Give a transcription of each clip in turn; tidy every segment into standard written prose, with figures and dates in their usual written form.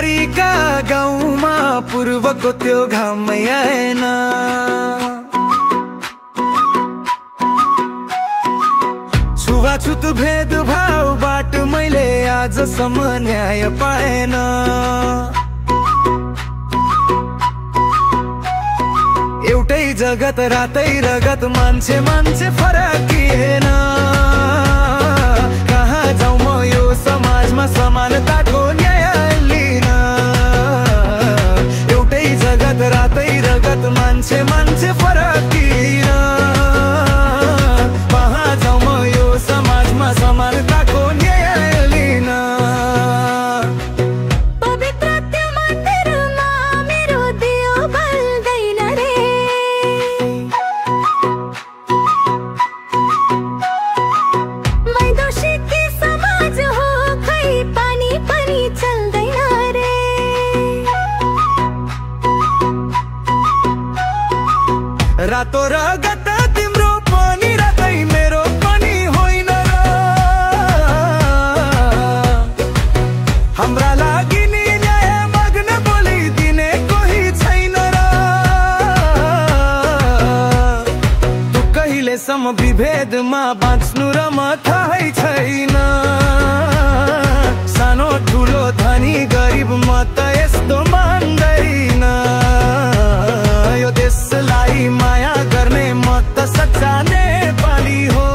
बारीका गाउँमा पूर्वको त्यो घामै आएन। छुवाछुत भेदभावबाट मैले आजसम्म न्याय पाएन। एउटै जगत रातै रगत मान्छे मान्छे फरकिएन। कहाँ जाउँ म यो समाजमा समानताको न्याय लिन। एउटै जगत रातै रगत मान्छे मान्छे फरकिएन। कहाँ जाउँ म यो समाजमा समानताको न्याय लिन। रातो रगत तिम्रो पनि रातै मेरो पनि होइन र। हाम्रा लागि नि न्याय माग्न बोलिदिने कोही छैन र। तँ कहिलेसम्म विभेदमा बाँच्नु र म थाहै छैन। सानो ठुलो धनी गरिब म त यस्तो मान्दैन। यो देशलाई माया गर्ने म त सच्चा नेपाली हो।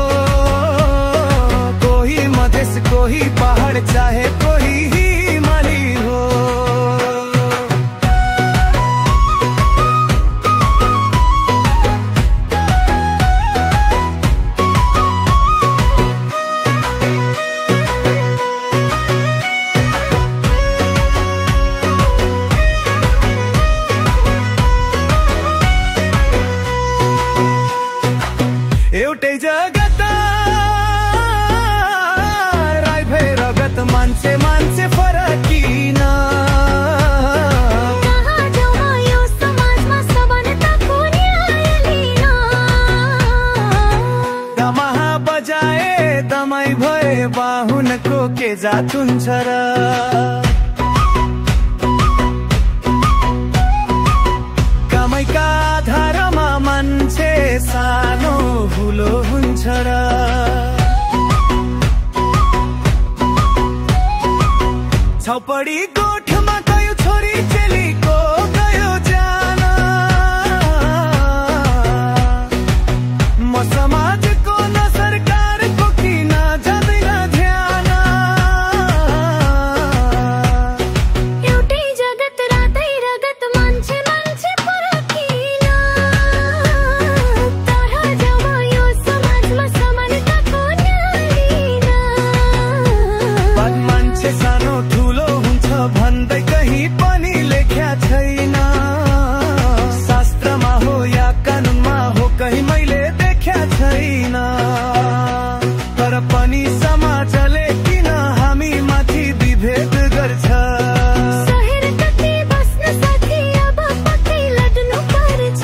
कोही मधेस कोही पहाड चाहे कोही हिमाली हो। एउटै जगत राई भई रगत मान्छे मान्छे फरकिन। कहाँ जाउँ म यो समाजमा समानताको न्याय लिन। दमाहा बजाए दमाई भए बाहुनको के जात हुन्छ र। कमाइका आधारमा मान्छे सानो हुलो हुन्छ र। छपडी गोठमा गयो छोरी चेलीको गयो जान। म समाजको न सरकारको किन जाँदैन ध्यान। एउटै जगत रातै रगत मान्छे मान्छे फरकिन। कहाँ जाउँ म यो समाजमा समानताको न्याय लिन। बात मान्छे सानो ठुलो हुन्छ भन्दै कहीँ पनि लेख्या छैन। शास्त्रमा हो या कानुनमा हो कहीँ मैले देख्या छैन। तर पनि समाजले किन हामी माथि विभेद गर्छ। शहर कति बस्न साथी अब पक्कै लड्नु पर्छ।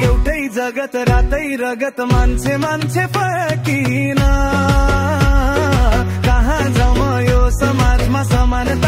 एउटै जगत रातै रगत मान्छे मान्छे फरकिन। कहाँ जाउँ म यो समाजमा समानता